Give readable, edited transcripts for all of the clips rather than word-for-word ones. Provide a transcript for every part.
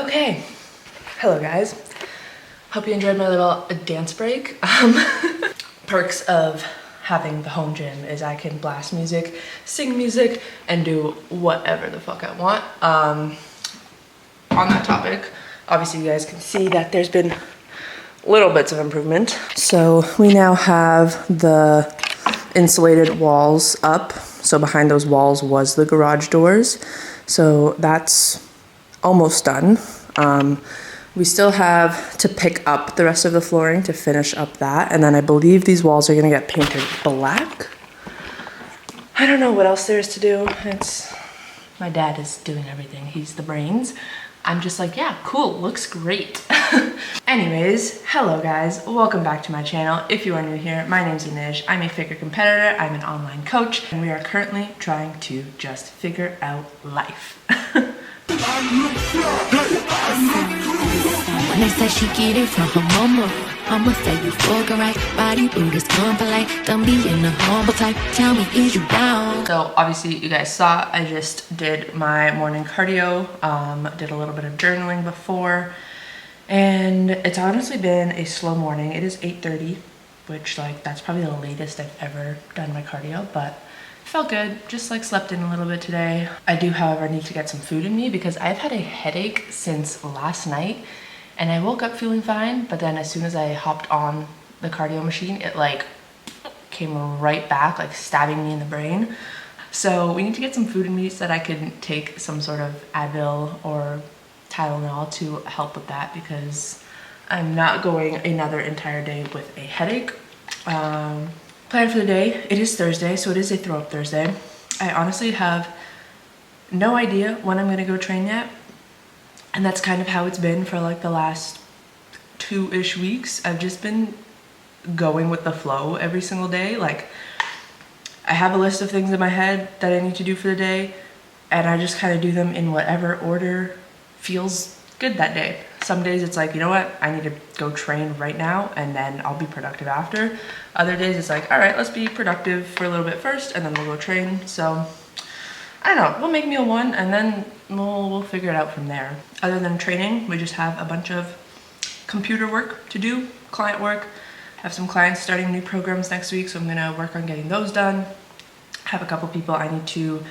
Okay, hello guys. Hope you enjoyed my little dance break. Perks of having the home gym is I can blast music, sing music, and do whatever the fuck I want. On that topic, obviously you guys can see that there's been little bits of improvement. So we now have the insulated walls up. So behind those walls was the garage doors. So that's almost done. We still have to pick up the rest of the flooring to finish up that. And then I believe these walls are gonna get painted black. I don't know what else there is to do. My dad is doing everything. He's the brains. I'm just like, yeah, cool, looks great. Anyways, hello guys, welcome back to my channel. If you are new here, my name's Anish. I'm a figure competitor, I'm an online coach, and we are currently trying to just figure out life. When they say she get it from her mama, I'ma say you fucking right. Bodybuilders come polite, don't be in the humble type. Tell me, is you down? So obviously you guys saw I just did my morning cardio, did a little bit of journaling before, and it's honestly been a slow morning. It is 8:30, which like that's probably the latest I've ever done my cardio, but felt good. Just like slept in a little bit today. I do, however, need to get some food in me because I've had a headache since last night, and I woke up feeling fine, but then as soon as I hopped on the cardio machine, it like came right back, like stabbing me in the brain. So we need to get some food in me so that I can take some sort of Advil or Tylenol to help with that, because I'm not going another entire day with a headache. Plan for the day, it is Thursday, so it is a throw up Thursday. I honestly have no idea when I'm gonna go train yet. And that's kind of how it's been for like the last 2-ish weeks. I've just been going with the flow every single day. Like I have a list of things in my head that I need to do for the day, and I just kind of do them in whatever order feels good that day. Some days it's like, you know what, I need to go train right now and then I'll be productive after. Other days it's like, all right, let's be productive for a little bit first and then we'll go train. So I don't know, we'll make meal one and then we'll figure it out from there. Other than training, we just have a bunch of computer work to do, client work. I have some clients starting new programs next week, so I'm gonna work on getting those done. I have a couple people I need to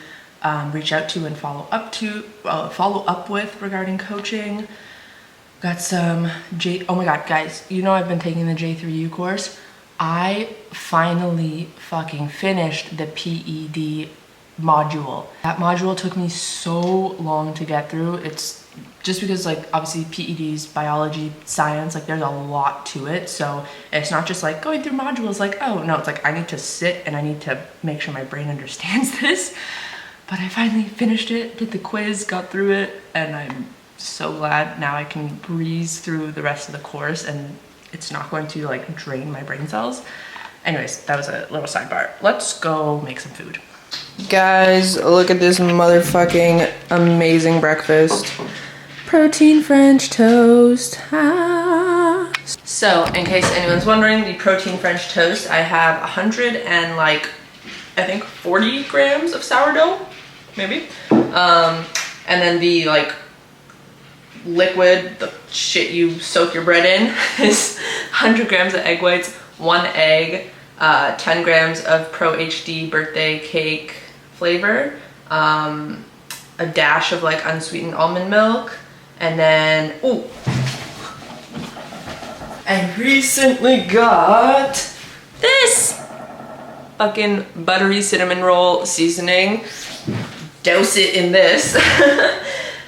reach out to and follow up with regarding coaching. Got some oh my god, guys, you know I've been taking the J3U course. I finally fucking finished the PED module. That module took me so long to get through. It's just because like obviously PED's biology, science, like there's a lot to it. So it's not just like going through modules like, oh no, it's like I need to sit and I need to make sure my brain understands this. But I finally finished it, did the quiz, got through it, and I'm so glad now I can breeze through the rest of the course and it's not going to like drain my brain cells. Anyways, that was a little sidebar. Let's go make some food. Guys, look at this motherfucking amazing breakfast. Protein French toast. Ah. So, in case anyone's wondering, the protein French toast, I have 100 and like, I think 40 grams of sourdough, maybe. And then the like liquid, the shit you soak your bread in, is 100 grams of egg whites, 1 egg, 10 grams of Pro HD birthday cake flavor, a dash of like unsweetened almond milk, and then, ooh, I recently got this fucking buttery cinnamon roll seasoning. Douse it in this.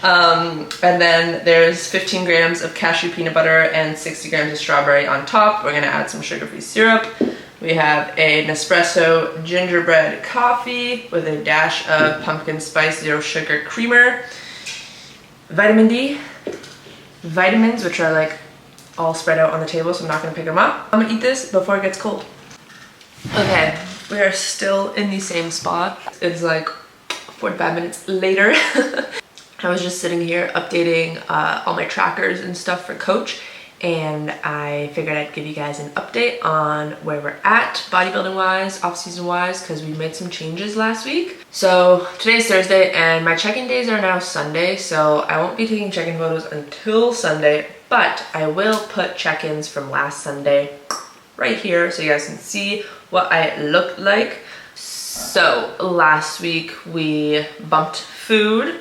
And then there's 15 grams of cashew peanut butter and 60 grams of strawberry on top. We're gonna add some sugar-free syrup. We have a Nespresso gingerbread coffee with a dash of pumpkin spice zero sugar creamer. Vitamin D, vitamins, which are like all spread out on the table, so I'm not gonna pick them up. I'm gonna eat this before it gets cold. Okay, we are still in the same spot. It's like 45 minutes later. I was just sitting here updating all my trackers and stuff for coach, and I figured I'd give you guys an update on where we're at bodybuilding wise, off season wise, because we made some changes last week. So today's Thursday and my check-in days are now Sunday, so I won't be taking check-in photos until Sunday, but I will put check-ins from last Sunday right here so you guys can see what I looked like. So last week we bumped food.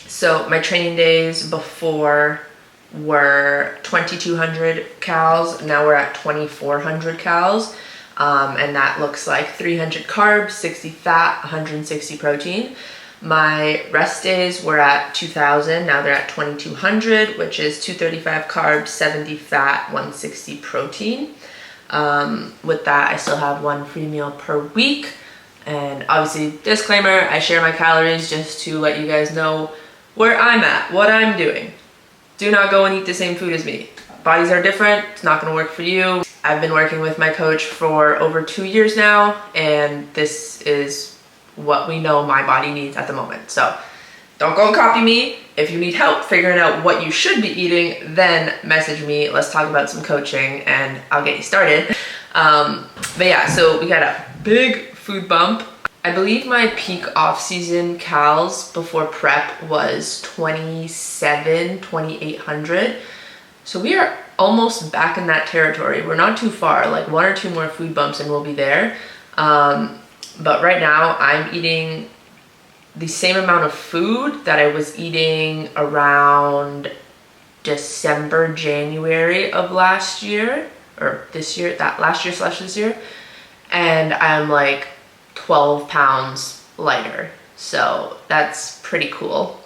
So my training days before were 2,200 cals. Now we're at 2,400 cals. And that looks like 300 carbs, 60 fat, 160 protein. My rest days were at 2,000. Now they're at 2,200, which is 235 carbs, 70 fat, 160 protein. With that, I still have one free meal per week. And obviously, disclaimer, I share my calories just to let you guys know where I'm at, what I'm doing. Do not go and eat the same food as me. Bodies are different, it's not gonna work for you. I've been working with my coach for over 2 years now, and this is what we know my body needs at the moment. So don't go and copy me. If you need help figuring out what you should be eating, then message me. Let's talk about some coaching and I'll get you started. But yeah, so we got a big food bump. I believe my peak off-season cals before prep was 2,800. So we are almost back in that territory. We're not too far, like 1 or 2 more food bumps and we'll be there. But right now I'm eating the same amount of food that I was eating around December, January of last year, or this year, last year / this year. And I'm like 12 pounds lighter. So that's pretty cool.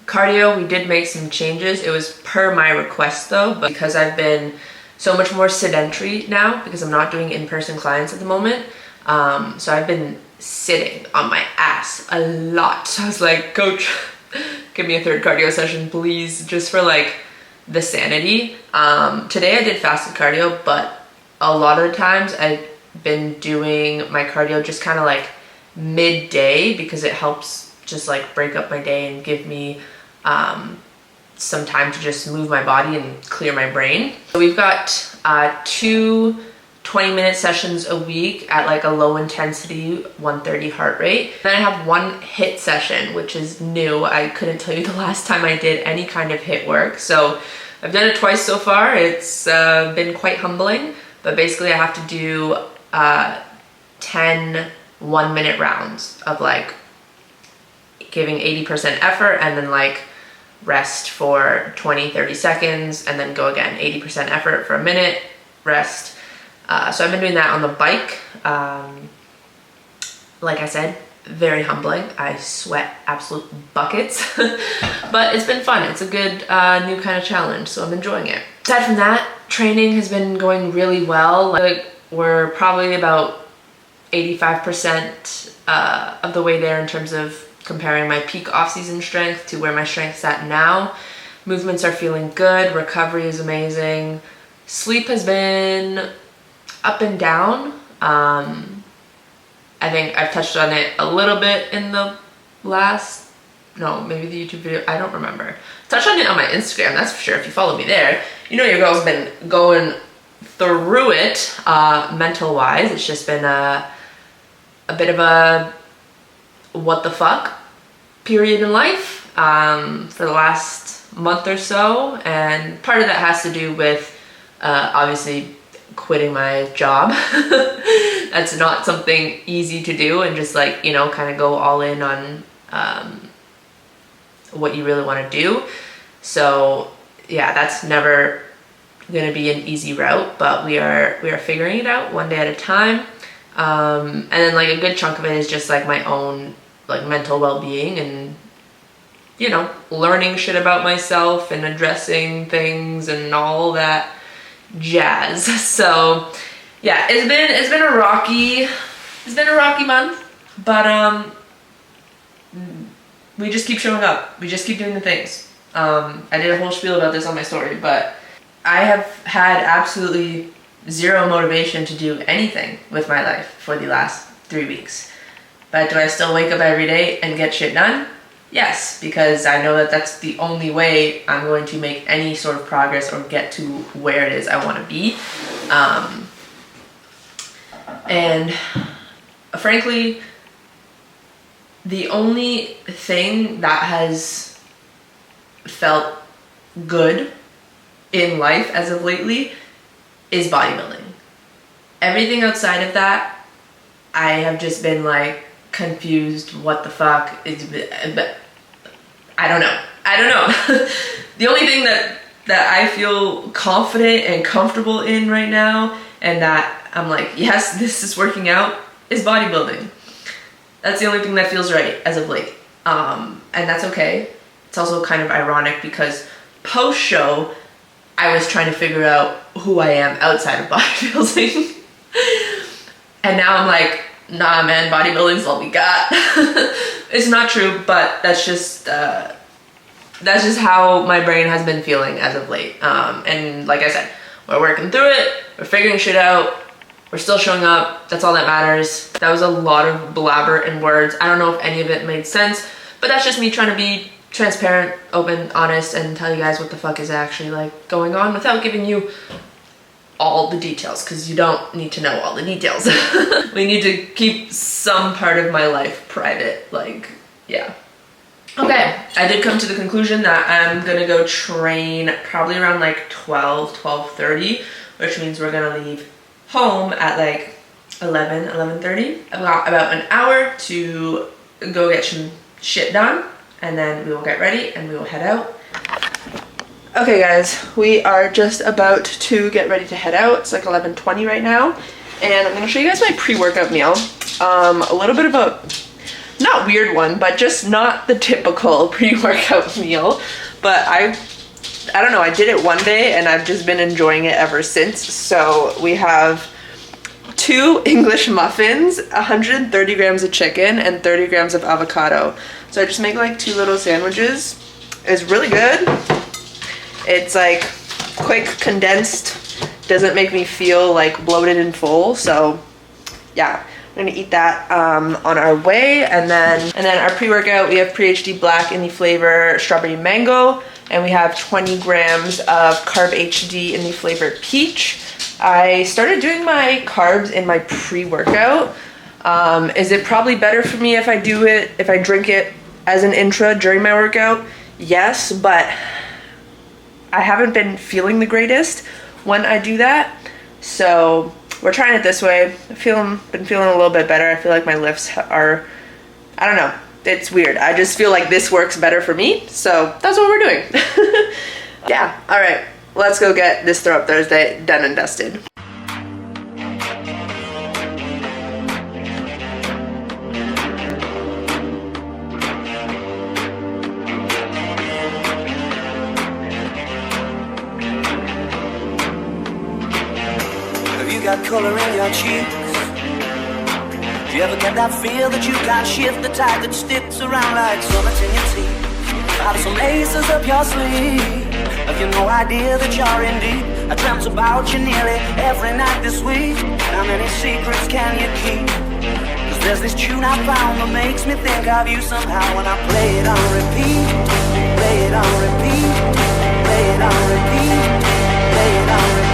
Cardio, we did make some changes. It was per my request though, but because I've been so much more sedentary now because I'm not doing in-person clients at the moment. So I've been sitting on my ass a lot. So I was like, coach, give me a 3rd cardio session, please, just for like the sanity. Today I did fasted cardio, but a lot of the times I've been doing my cardio just kind of like midday because it helps just like break up my day and give me some time to just move my body and clear my brain. So we've got 2 20-minute sessions a week at like a low intensity 130 heart rate. Then I have 1 HIIT session, which is new. I couldn't tell you the last time I did any kind of HIIT work. So I've done it twice so far. It's been quite humbling, but basically I have to do 10 1-minute rounds of like giving 80% effort and then like rest for 20-30 seconds and then go again, 80% effort for a minute, rest. So I've been doing that on the bike. Like I said, very humbling. I sweat absolute buckets, but it's been fun. It's a good new kind of challenge, so I'm enjoying it. Aside from that, training has been going really well. Like we're probably about 85% of the way there in terms of comparing my peak off-season strength to where my strength's at now. Movements are feeling good. Recovery is amazing. Sleep has been up and down. I think I've touched on it a little bit in the last, no, maybe the YouTube video, I don't remember. Touched on it on my Instagram, that's for sure. If you follow me there, you know your girl's been going through it mental wise. It's just been a bit of a what the fuck period in life for the last month or so, and part of that has to do with obviously quitting my job. That's not something easy to do, and just like, you know, kind of go all in on what you really want to do. So yeah, that's never gonna be an easy route, but we are figuring it out one day at a time. And then like a good chunk of it is just like my own like mental well-being and, you know, learning shit about myself and addressing things and all that jazz. So yeah, it's been a rocky month, but we just keep showing up. We just keep doing the things. I did a whole spiel about this on my story, but I have had absolutely zero motivation to do anything with my life for the last 3 weeks. But do I still wake up every day and get shit done? Yes, because I know that that's the only way I'm going to make any sort of progress or get to where it is I want to be. And frankly, the only thing that has felt good in life as of lately is bodybuilding. Everything outside of that, I have just been like confused. What the fuck? I don't know. The only thing that I feel confident and comfortable in right now, and that I'm like, yes, this is working out, is bodybuilding. That's the only thing that feels right as of late. And that's okay. It's also kind of ironic because post-show, I was trying to figure out who I am outside of bodybuilding. And now I'm like, nah, man, bodybuilding's all we got. It's not true, but that's just how my brain has been feeling as of late. And like I said, we're working through it. We're figuring shit out. We're still showing up. That's all that matters. That was a lot of blabber and words. I don't know if any of it made sense, but that's just me trying to be transparent, open, honest, and tell you guys what the fuck is actually like going on without giving you all the details, because you don't need to know all the details. We need to keep some part of my life private, like, yeah. Okay, I did come to the conclusion that I'm gonna go train probably around like 12:30, which means we're gonna leave home at like 11:30. I've got about an hour to go get some shit done, and then we will get ready and we will head out. Okay guys, we are just about to get ready to head out. It's like 11:20 right now, and I'm gonna show you guys my pre-workout meal. A little bit of a, not weird one, but just not the typical pre-workout meal. But I don't know, I did it one day and I've just been enjoying it ever since. So we have 2 English muffins, 130 grams of chicken, and 30 grams of avocado. So I just make like 2 little sandwiches. It's really good. It's like quick, condensed, doesn't make me feel like bloated and full. So yeah, I'm gonna eat that on our way. And then our pre-workout, we have Pre-HD Black in the flavor strawberry mango, and we have 20 grams of Carb HD in the flavor peach. I started doing my carbs in my pre-workout. Is it probably better for me if I drink it as an intra during my workout? Yes, but I haven't been feeling the greatest when I do that. So we're trying it this way. Been feeling a little bit better. I feel like my lifts are, I don't know, it's weird. I just feel like this works better for me. So that's what we're doing. Yeah, all right. Let's go get this Throw Up Thursday done and dusted. Got color in your cheeks. Do you ever get that feel that you can't shift, the tide that sticks around like summits in your teeth? Have some aces up your sleeve. Have you no idea that you're in deep? I dreamt about you nearly every night this week. How many secrets can you keep? Cause there's this tune I found that makes me think of you somehow. When I play it on repeat, play it on repeat, play it on repeat, play it on repeat.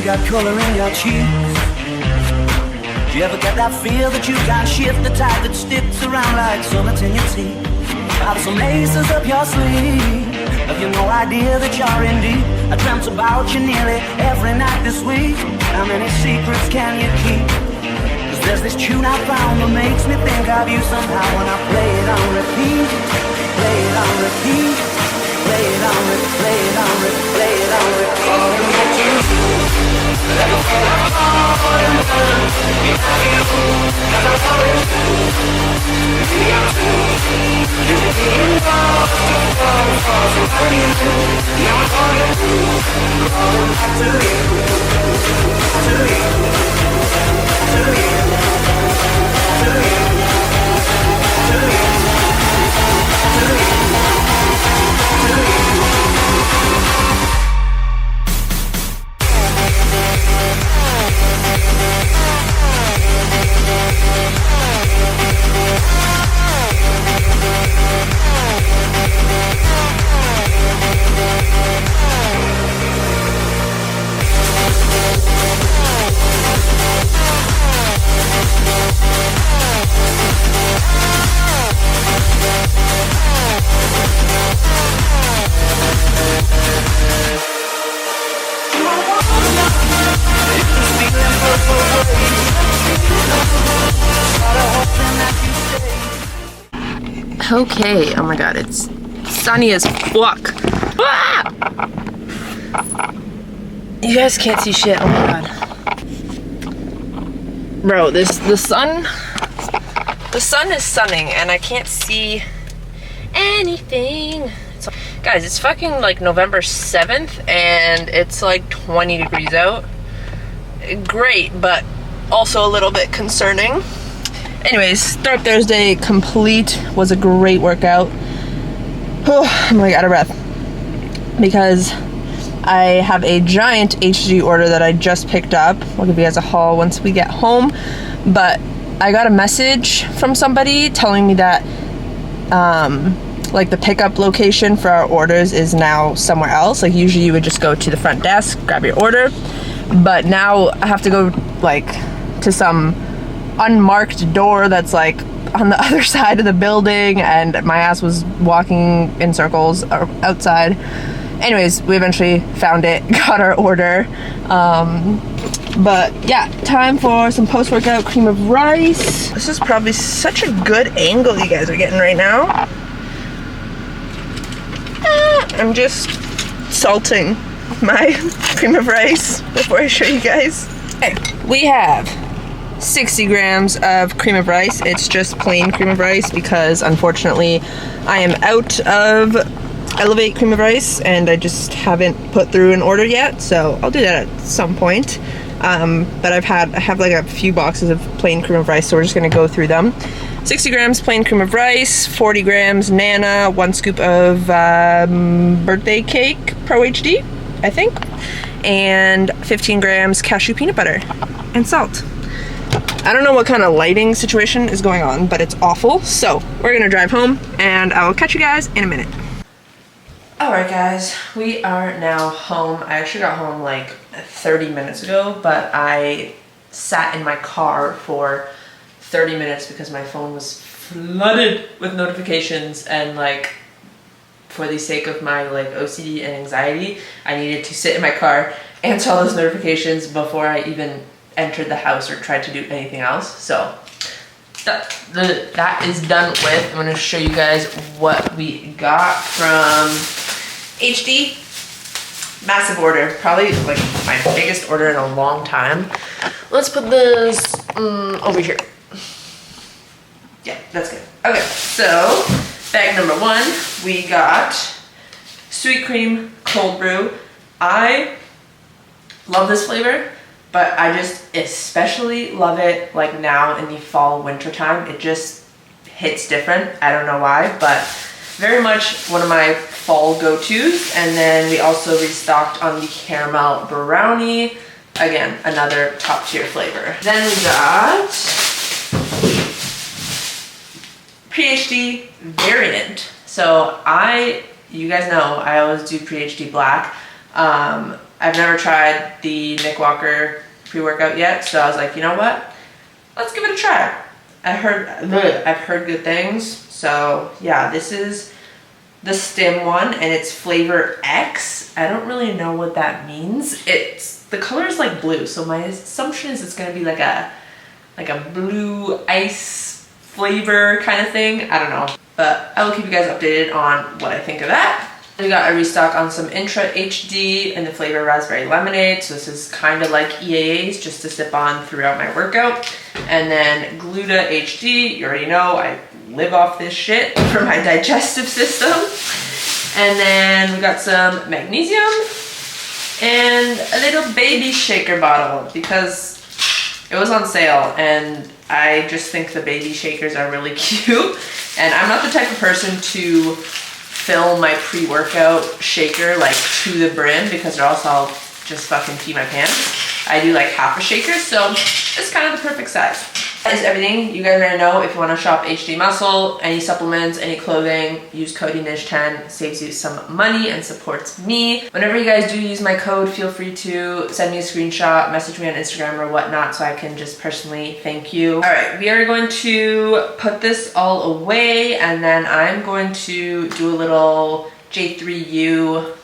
Got color in your cheeks. Do you ever get that feel that you can't shift, the tide that sticks around like summits in your teeth? Have some aces up your sleeve. Have you no idea that you're in deep? I dreamt about you nearly every night this week. How many secrets can you keep? Cause there's this tune I found that makes me think of you somehow when I play it on repeat. Play it on repeat. Play it on repeat. Play it on repeat. Play it on repeat. Okay, oh my god, it's sunny as fuck. Ah! You guys can't see shit, oh my god. Bro, the sun is sunning and I can't see anything. Guys, it's fucking like November 7th and it's like 20 degrees out. Great, but also a little bit concerning. Anyways, Start Thursday complete. Was a great workout. I'm like out of breath because I have a giant HD order that I just picked up. I'll give you guys a haul once we get home. But I got a message from somebody telling me that like the pickup location for our orders is now somewhere else. Like usually you would just go to the front desk, grab your order, but now I have to go like to some unmarked door that's like on the other side of the building, and my ass was walking in circles outside. Anyways, we eventually found it, got our order. But yeah, time for some post-workout cream of rice. This is probably such a good angle you guys are getting right now. I'm just salting my cream of rice before I show you guys. Okay, we have 60 grams of cream of rice. It's just plain cream of rice because unfortunately I am out of Elevate cream of rice and I just haven't put through an order yet, so I'll do that at some point. But I have like a few boxes of plain cream of rice, so we're just gonna go through them. 60 grams plain cream of rice, 40 grams Nana, 1 scoop of birthday cake Pro HD, I think, and 15 grams cashew peanut butter and salt. I don't know what kind of lighting situation is going on, but it's awful. So we're gonna drive home and I will catch you guys in a minute. Alright guys, we are now home. I actually got home like 30 minutes ago, but I sat in my car for 30 minutes because my phone was flooded with notifications, and like for the sake of my like OCD and anxiety, I needed to sit in my car, answer all those notifications before I even entered the house or tried to do anything else. So that is done with. I'm going to show you guys what we got from HD. Massive order, probably like my biggest order in a long time. Let's put this over here. Yeah, that's good. Okay, so bag number 1, we got sweet cream cold brew. I love this flavor, but I just especially love it like now in the fall winter time. It just hits different. I don't know why, but very much one of my fall go-tos. And then we also restocked on the caramel brownie. Again, another top tier flavor. Then we got pre-HD variant. So you guys know I always do pre-HD black. I've never tried the Nick Walker pre-workout yet, so I was like, you know what? Let's give it a try. I've heard good things. So yeah, this is the stem one, and it's flavor X. I don't really know what that means. The color is like blue, so my assumption is it's gonna be like a blue ice flavor kind of thing. I don't know, but I will keep you guys updated on what I think of that. We got a restock on some Intra HD in the flavor raspberry lemonade. So this is kind of like EAAs, just to sip on throughout my workout. And then Gluta HD, you already know I live off this shit for my digestive system. And then we got some magnesium and a little baby shaker bottle because it was on sale, and I just think the baby shakers are really cute. And I'm not the type of person to fill my pre-workout shaker like to the brim, because or else I'll just fucking pee my pants. I do like half a shaker, so it's kind of the perfect size. That is everything. You guys already know, if you want to shop HD Muscle, any supplements, any clothing, use code NISH10. Saves you some money and supports me. Whenever you guys do use my code, feel free to send me a screenshot, message me on Instagram or whatnot, so I can just personally thank you. All right, we are going to put this all away, and then I'm going to do a little J3U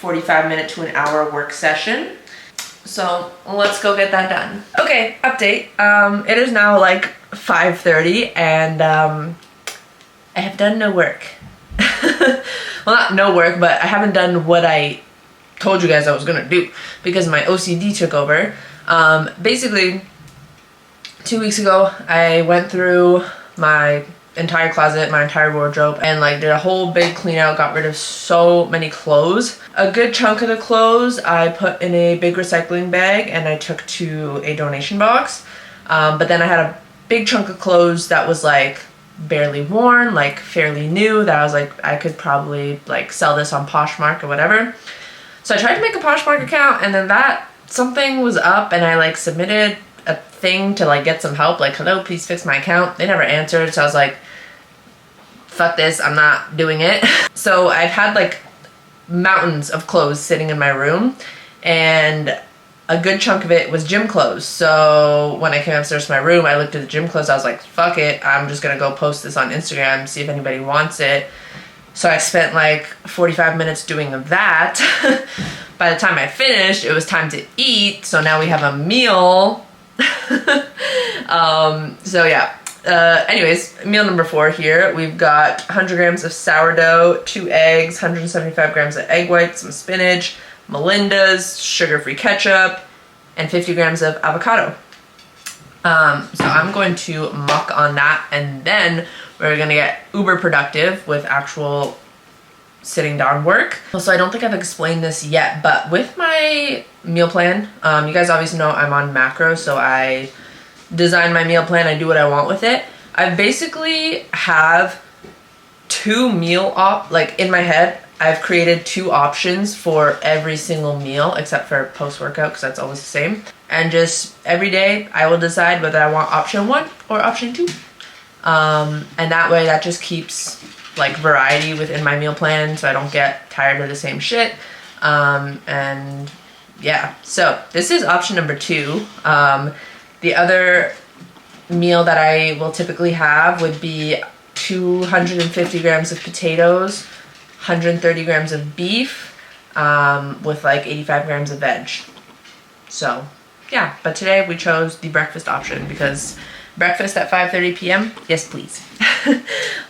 45-minute to an hour work session. So let's go get that done. Okay, update. It is now like 5:30, and I have done no work. Well, not no work, but I haven't done what I told you guys I was gonna do because my OCD took over. Basically, 2 weeks ago, I went through my entire closet, my entire wardrobe, and like did a whole big clean out, got rid of so many clothes. A good chunk of the clothes I put in a big recycling bag and I took to a donation box. But then I had a big chunk of clothes that was like barely worn, like fairly new, that I was like, I could probably like sell this on Poshmark or whatever. So I tried to make a Poshmark account, and then that something was up, and I like submitted a thing to like get some help, like, hello, please fix my account. They never answered, so I was like, fuck this, I'm not doing it. So I've had like mountains of clothes sitting in my room, and a good chunk of it was gym clothes. So when I came upstairs to my room, I looked at the gym clothes, I was like, fuck it, I'm just gonna go post this on Instagram, see if anybody wants it. So I spent like 45 minutes doing that. By the time I finished, it was time to eat, so now we have a meal. So yeah. Anyways, meal number 4 here. We've got 100 grams of sourdough, 2 eggs, 175 grams of egg whites, some spinach, Melinda's, sugar-free ketchup, and 50 grams of avocado. So I'm going to muck on that, and then we're gonna get uber productive with actual sitting down work. Also, I don't think I've explained this yet, but with my meal plan, you guys obviously know I'm on macro, so I design my meal plan, I do what I want with it. I basically have 2 meal like in my head, I've created 2 options for every single meal except for post-workout, because that's always the same. And just every day I will decide whether I want option 1 or option 2. And that way that just keeps like variety within my meal plan, so I don't get tired of the same shit. And yeah, so this is option number 2. The other meal that I will typically have would be 250 grams of potatoes, 130 grams of beef, with like 85 grams of veg. So yeah, but today we chose the breakfast option because breakfast at 5:30 p.m. Yes, please.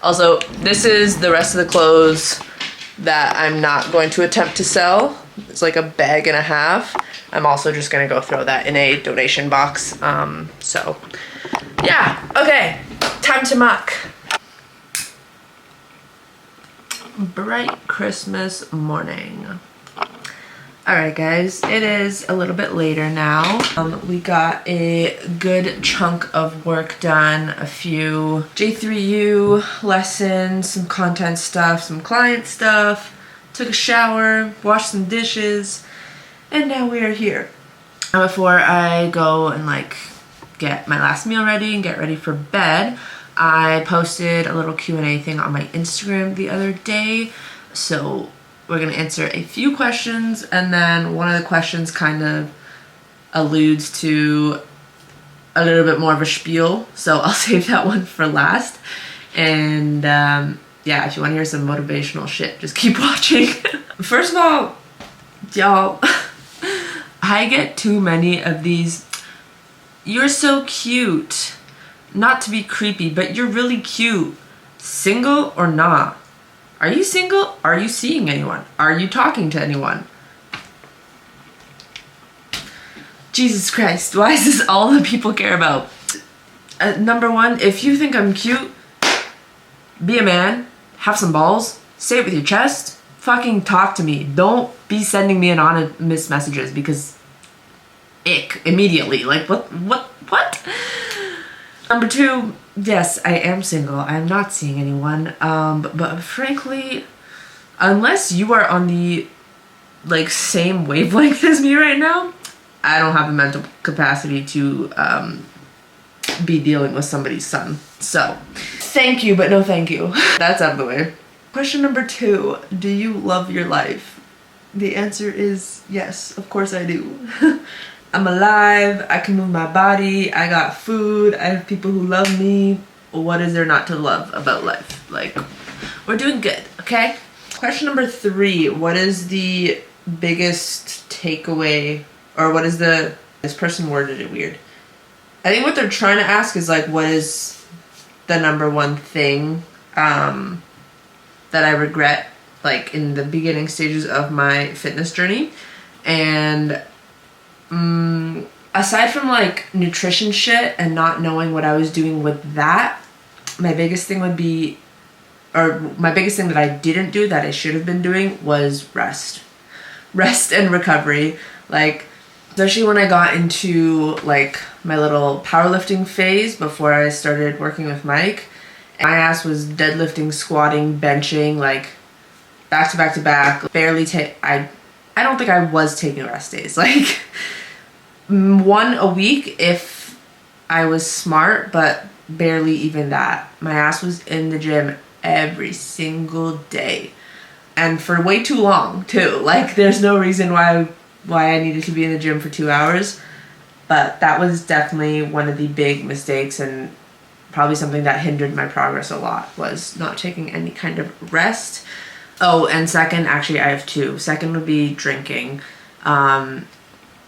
Also, this is the rest of the clothes that I'm not going to attempt to sell. It's like a bag and a half. I'm also just gonna go throw that in a donation box. So yeah, okay, time to muck. Bright Christmas morning. All right, guys, it is a little bit later now. We got a good chunk of work done, a few J3U lessons, some content stuff, some client stuff, took a shower, washed some dishes, and now we are here. Before I go and like get my last meal ready and get ready for bed, I posted a little Q&A thing on my Instagram the other day. So we're gonna answer a few questions, and then one of the questions kind of alludes to a little bit more of a spiel, so I'll save that one for last. And yeah, if you want to hear some motivational shit, just keep watching. First of all, y'all, I get too many of these, "You're so cute." Not to be creepy, but you're really cute. Single or not? Are you single? Are you seeing anyone? Are you talking to anyone? Jesus Christ, why is this all that people care about? Number one, if you think I'm cute, be a man, have some balls, say it with your chest, fucking talk to me. Don't be sending me anonymous messages because ick, immediately. Like, what? Number two, yes, I am single. I'm not seeing anyone. But frankly, unless you are on the like same wavelength as me right now, I don't have the mental capacity to be dealing with somebody's son. So, thank you, but no thank you. That's out of the way. Question number two, do you love your life? The answer is yes, of course I do. I'm alive, I can move my body, I got food, I have people who love me. What is there not to love about life? Like, we're doing good, okay? Question number three, what is the biggest takeaway, or what is this person worded it weird. I think what they're trying to ask is like, what is the number one thing that I regret, like in the beginning stages of my fitness journey? And aside from like nutrition shit and not knowing what I was doing with that, my biggest thing would be, or my biggest thing that I didn't do that I should have been doing was rest and recovery. Like, especially when I got into like my little powerlifting phase before I started working with Mike, my ass was deadlifting, squatting, benching, like back to back to back. Barely I don't think I was taking rest days. Like one a week if I was smart, but barely even that. My ass was in the gym every single day, and for way too long too. Like there's no reason why I needed to be in the gym for 2 hours, but that was definitely one of the big mistakes and probably something that hindered my progress a lot, was not taking any kind of rest. Oh, and second, actually I have two. Second would be drinking. It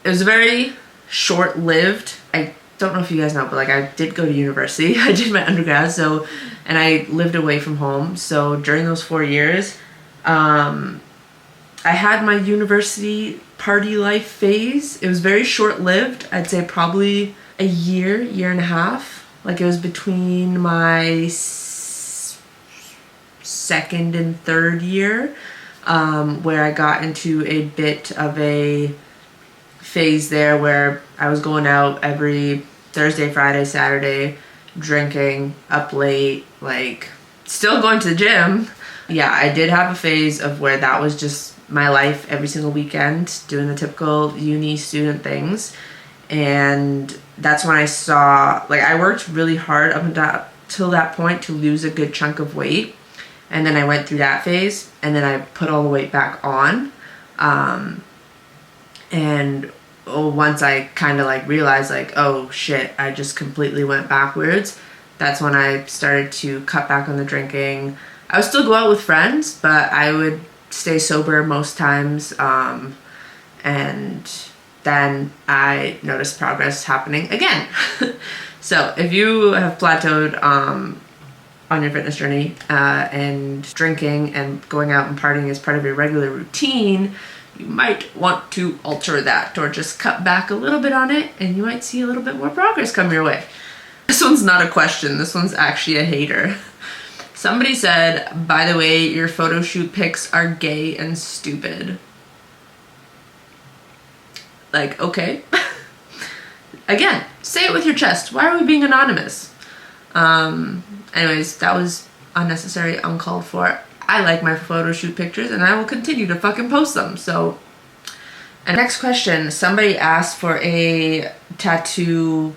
was very short-lived. I don't know if you guys know, but like I did go to university. I did my undergrad, and I lived away from home. So during those 4 years, I had my university party life phase. It was very short-lived. I'd say probably a year and a half. Like it was between my second and third year, where I got into a bit of a phase there where I was going out every Thursday, Friday, Saturday, drinking up late, like still going to the gym. Yeah, I did have a phase of where that was just my life every single weekend, doing the typical uni student things. And that's when I saw, like I worked really hard up until that point to lose a good chunk of weight. And then I went through that phase, and then I put all the weight back on. Once I kind of like realized like, oh shit, I just completely went backwards, that's when I started to cut back on the drinking. I would still go out with friends, but I would stay sober most times. And then I noticed progress happening again. So if you have plateaued on your fitness journey, and drinking and going out and partying is part of your regular routine, you might want to alter that or just cut back a little bit on it, and you might see a little bit more progress come your way. This one's not a question, this one's actually a hater. Somebody said, by the way, your photo shoot pics are gay and stupid. Like, okay. Again, say it with your chest. Why are we being anonymous? Anyways, that was unnecessary, uncalled for. I like my photo shoot pictures, and I will continue to fucking post them. So, and next question. Somebody asked for a tattoo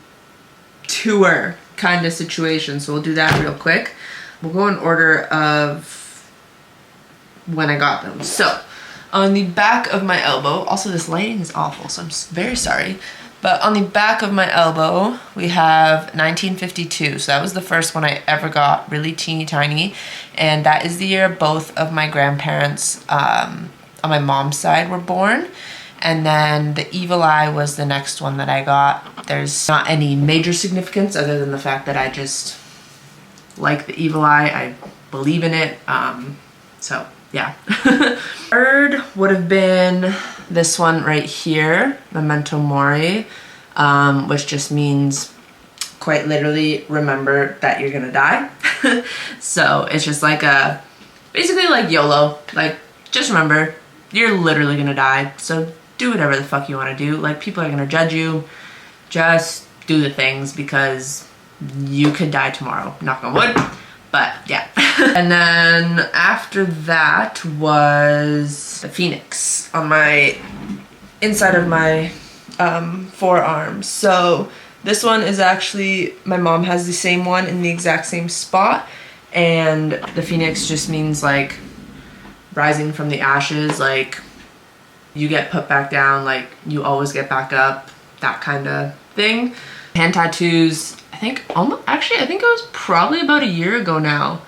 tour kind of situation, so we'll do that real quick. We'll go in order of when I got them. So, on the back of my elbow, also this lighting is awful, so I'm very sorry. But on the back of my elbow, we have 1952. So that was the first one I ever got, really teeny tiny. And that is the year both of my grandparents on my mom's side were born. And then the evil eye was the next one that I got. There's not any major significance other than the fact that I just like the evil eye. I believe in it. So yeah. Third would have been this one right here, Memento Mori, which just means quite literally remember that you're gonna die. So it's just like basically like YOLO, like just remember you're literally gonna die. So do whatever the fuck you want to do. Like, people are gonna judge you. Just do the things because you could die tomorrow. Knock on wood. But yeah. And then after that was the phoenix on my inside of my forearm. So this one is actually, my mom has the same one in the exact same spot, and the phoenix just means like rising from the ashes, like you get put back down, like you always get back up, that kind of thing. Hand tattoos, I think I think it was probably about a year ago now,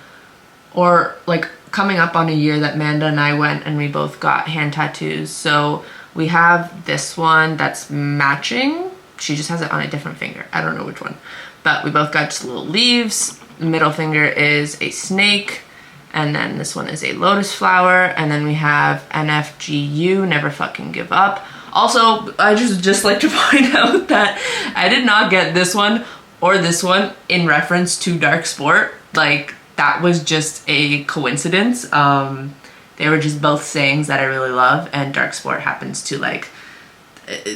or like coming up on a year that Manda and I went and we both got hand tattoos. So we have this one that's matching. She just has it on a different finger. I don't know which one, but we both got just little leaves. Middle finger is a snake, and then this one is a lotus flower, and then we have NFGU, never fucking give up. Also, I just like to point out that I did not get this one or this one in reference to dark sport. Like, that was just a coincidence. They were just both sayings that I really love, and dark sport happens to like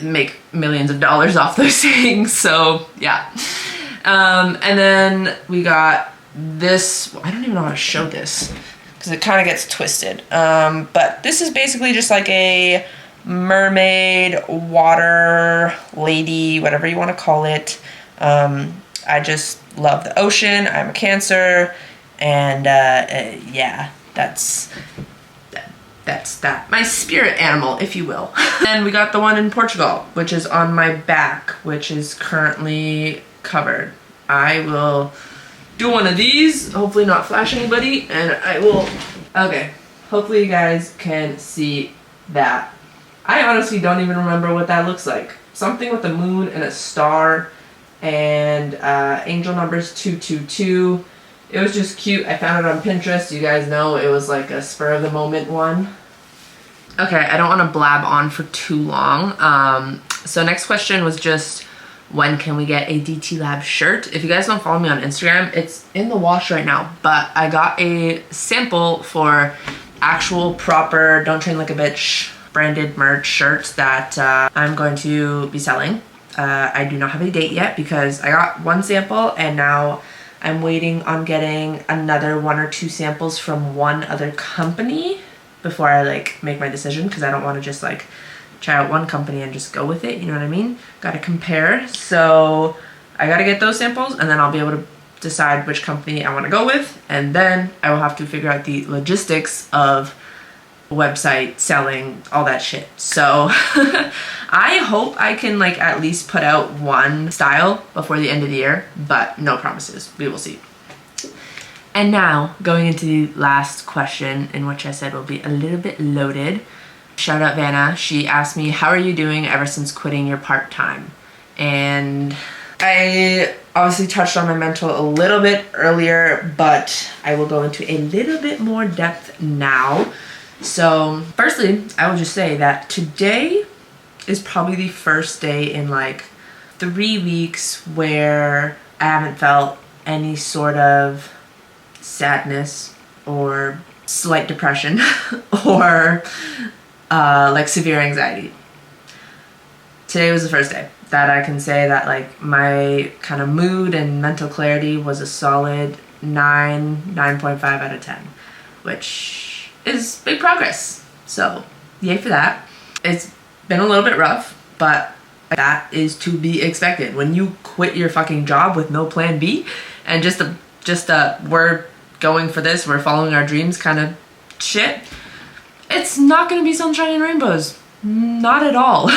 make millions of dollars off those sayings. So yeah. And then we got this, I don't even know how to show this because it kind of gets twisted. But this is basically just like a mermaid, water lady, whatever you want to call it. I just love the ocean. I'm a Cancer, and yeah, that's that. My spirit animal, if you will. And we got the one in Portugal, which is on my back, which is currently covered. I will do one of these, hopefully not flash anybody, and I will, okay, hopefully you guys can see that. I honestly don't even remember what that looks like. Something with a moon and a star, and angel numbers 222. It was just cute. I found it on Pinterest. You guys know it was like a spur of the moment one. Okay, I don't want to blab on for too long. So next question was just, when can we get a DT Lab shirt? If you guys don't follow me on Instagram, it's in the wash right now, but I got a sample for actual proper Don't Train Like a Bitch branded merch shirts that I'm going to be selling. I do not have a date yet because I got one sample and now I'm waiting on getting another 1 or 2 samples from one other company before I like make my decision, because I don't want to just like try out one company and just go with it, you know what I mean? Gotta compare. So I gotta get those samples and then I'll be able to decide which company I want to go with, and then I will have to figure out the logistics of website, selling, all that shit. So I hope I can like at least put out one style before the end of the year, but no promises. We will see. And now going into the last question, in which I said will be a little bit loaded. Shout out Vanna. She asked me, how are you doing ever since quitting your part-time? And I obviously touched on my mental a little bit earlier, but I will go into a little bit more depth now. So firstly, I will just say that today is probably the first day in like 3 weeks where I haven't felt any sort of sadness or slight depression or like severe anxiety. Today was the first day that I can say that like my kind of mood and mental clarity was a solid 9.5 out of 10, which is big progress. So yay for that. It's been a little bit rough, but that is to be expected. When you quit your fucking job with no plan B and just we're going for this, we're following our dreams kind of shit, it's not gonna be sunshine and rainbows. Not at all.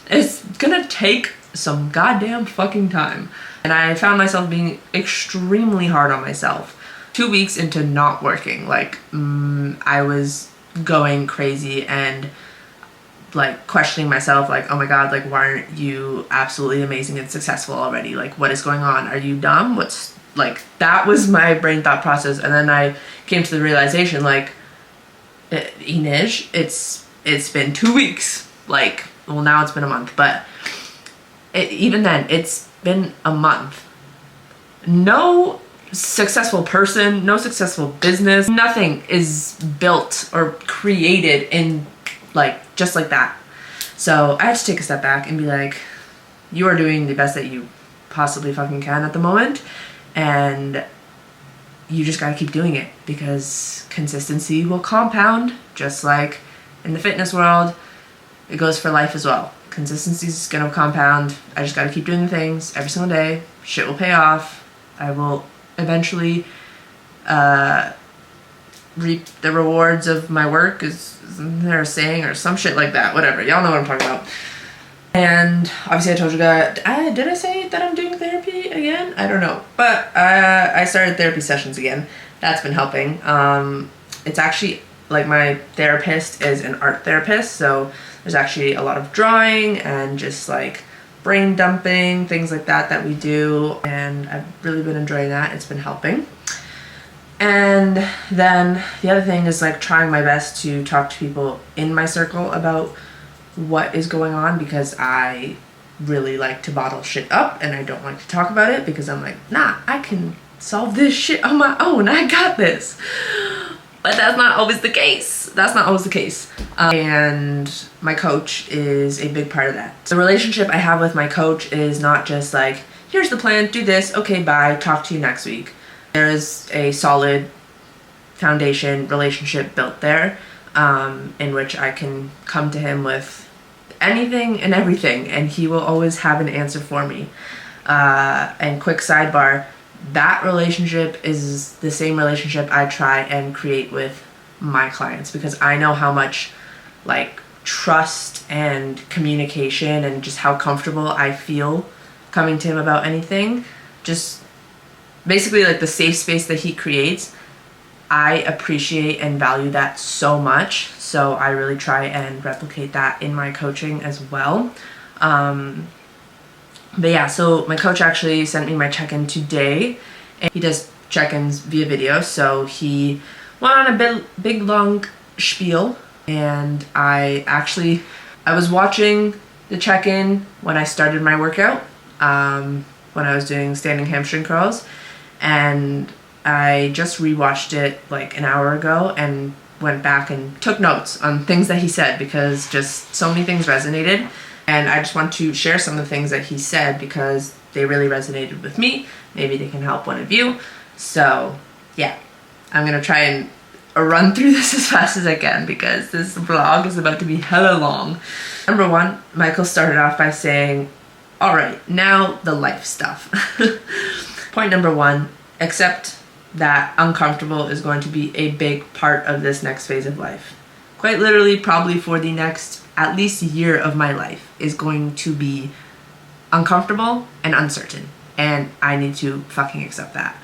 It's gonna take some goddamn fucking time. And I found myself being extremely hard on myself. 2 weeks into not working, like, I was going crazy and like questioning myself, like, oh my god, like, why aren't you absolutely amazing and successful already? Like, what is going on? Are you dumb? What's, like, that was my brain thought process. And then I came to the realization, like, Inej, it's been 2 weeks. Like, well, now it's been a month, but even then, it's been a month. No successful person, no successful business, nothing is built or created in, like, just like that. So I had to take a step back and be like, you are doing the best that you possibly fucking can at the moment, and you just gotta keep doing it, because consistency will compound, just like in the fitness world. It goes for life as well. Consistency is gonna compound. I just gotta keep doing the things every single day. Shit will pay off. I will eventually reap the rewards of my work, isn't there a saying or some shit like that? Whatever, y'all know what I'm talking about. And obviously I told you guys, did I say that I'm doing therapy again? I don't know, but I started therapy sessions again. That's been helping. It's actually, like, my therapist is an art therapist, so there's actually a lot of drawing and just like brain dumping, things like that we do, and I've really been enjoying that. It's been helping. And then the other thing is, like, trying my best to talk to people in my circle about what is going on, because I really like to bottle shit up and I don't like to talk about it, because I'm like, nah, I can solve this shit on my own. I got this. But that's not always the case. That's not always the case. And my coach is a big part of that. The relationship I have with my coach is not just like, here's the plan, do this, okay, bye, talk to you next week. There is a solid foundation relationship built there, in which I can come to him with anything and everything, and he will always have an answer for me. And quick sidebar, that relationship is the same relationship I try and create with my clients, because I know how much, like, trust and communication and just how comfortable I feel coming to him about anything. Just basically, like, the safe space that he creates, I appreciate and value that so much. So I really try and replicate that in my coaching as well. But yeah, so my coach actually sent me my check-in today, and he does check-ins via video. So he went on a big long spiel, and I was watching the check-in when I started my workout, when I was doing standing hamstring curls, and I just rewatched it like an hour ago and went back and took notes on things that he said, because just so many things resonated. And I just want to share some of the things that he said, because they really resonated with me. Maybe they can help one of you. So yeah, I'm gonna try and run through this as fast as I can, because this vlog is about to be hella long. Number one, Michael started off by saying, all right, now the life stuff. Point number one, accept that uncomfortable is going to be a big part of this next phase of life. Quite literally, probably for the next at least year of my life is going to be uncomfortable and uncertain. And I need to fucking accept that.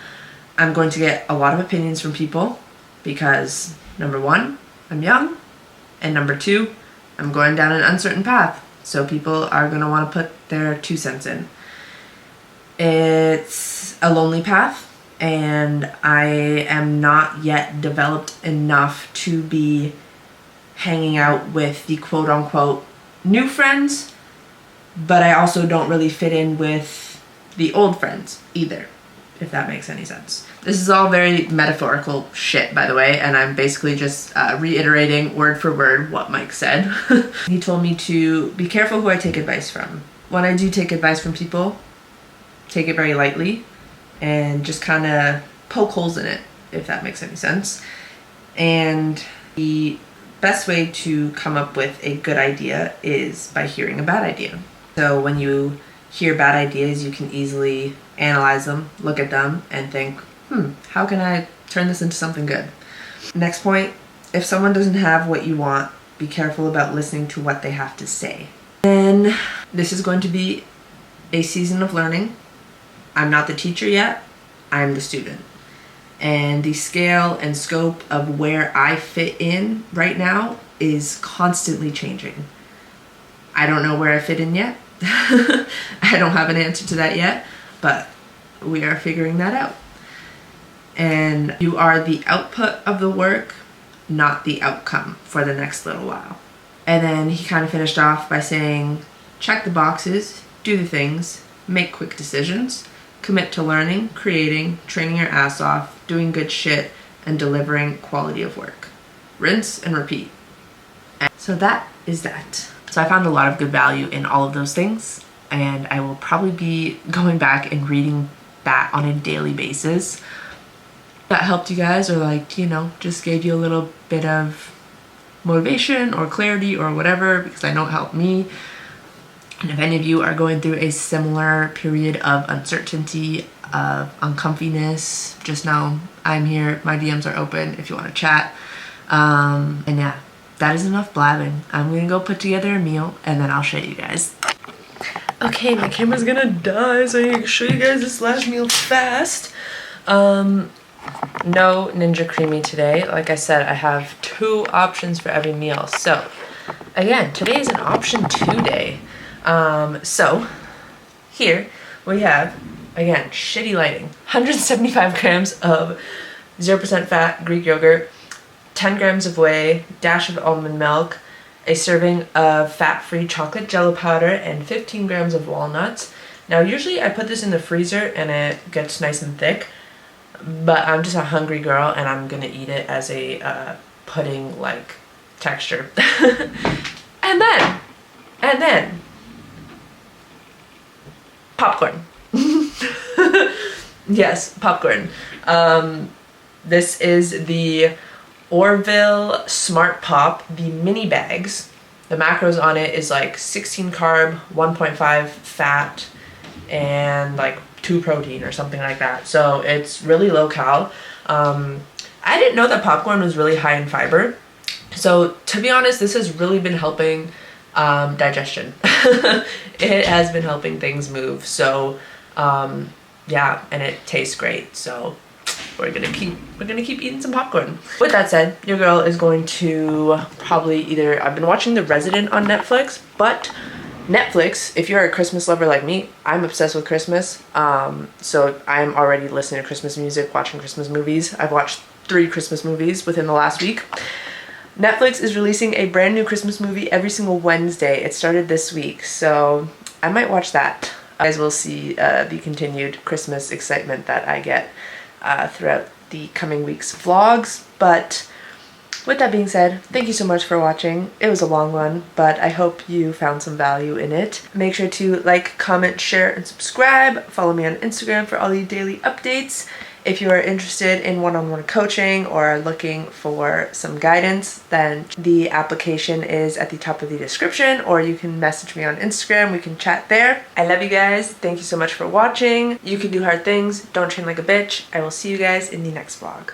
I'm going to get a lot of opinions from people, because number one, I'm young, and number two, I'm going down an uncertain path. So people are going to want to put their 2 cents in. It's a lonely path, and I am not yet developed enough to be hanging out with the quote-unquote new friends, but I also don't really fit in with the old friends either, if that makes any sense. This is all very metaphorical shit, by the way, and I'm basically just reiterating word for word what Mike said. He told me to be careful who I take advice from. When I do take advice from people, take it very lightly and just kind of poke holes in it, if that makes any sense. And the best way to come up with a good idea is by hearing a bad idea. So when you hear bad ideas, you can easily analyze them, look at them, and think, how can I turn this into something good? Next point, if someone doesn't have what you want, be careful about listening to what they have to say. And this is going to be a season of learning. I'm not the teacher yet, I'm the student. And the scale and scope of where I fit in right now is constantly changing. I don't know where I fit in yet. I don't have an answer to that yet, but we are figuring that out. And you are the output of the work, not the outcome for the next little while. And then he kind of finished off by saying, check the boxes, do the things, make quick decisions, commit to learning, creating, training your ass off, doing good shit, and delivering quality of work. Rinse and repeat. And so that is that. So I found a lot of good value in all of those things, and I will probably be going back and reading that on a daily basis. That helped you guys, or like, you know, just gave you a little bit of motivation or clarity or whatever, because I know it helped me. And if any of you are going through a similar period of uncertainty, of uncomfiness, just know I'm here. My DMs are open if you want to chat. And yeah, that is enough blabbing. I'm gonna go put together a meal and then I'll show you guys. Okay, my camera's gonna die, so I need to show you guys this last meal fast. No Ninja Creamy today. Like I said, I have 2 options for every meal. So again, today is an option 2 day. So here we have, again, shitty lighting, 175 grams of 0% fat Greek yogurt, 10 grams of whey, dash of almond milk, a serving of fat-free chocolate jello powder, and 15 grams of walnuts. Now usually I put this in the freezer and it gets nice and thick, but I'm just a hungry girl and I'm gonna eat it as a pudding like texture. and then popcorn. Yes, popcorn. This is the Orville Smart Pop, the mini bags. The macros on it is like 16 carb, 1.5 fat, and like 2 protein or something like that. So it's really low cal. I didn't know that popcorn was really high in fiber. So to be honest, this has really been helping digestion. It has been helping things move. So yeah, and it tastes great. So we're gonna keep eating some popcorn. With that said, your girl is going to probably either, I've been watching The Resident on Netflix, but Netflix, if you're a Christmas lover like me, I'm obsessed with Christmas. So I'm already listening to Christmas music, watching Christmas movies. I've watched 3 Christmas movies within the last week. Netflix is releasing a brand new Christmas movie every single Wednesday. It started this week, so I might watch that. You guys will see the continued Christmas excitement that I get throughout the coming week's vlogs. But with that being said, thank you so much for watching. It was a long one, but I hope you found some value in it. Make sure to like, comment, share, and subscribe. Follow me on Instagram for all the daily updates. If you are interested in one-on-one coaching or are looking for some guidance, then the application is at the top of the description, or you can message me on Instagram. We can chat there. I love you guys. Thank you so much for watching. You can do hard things. Don't train like a bitch. I will see you guys in the next vlog.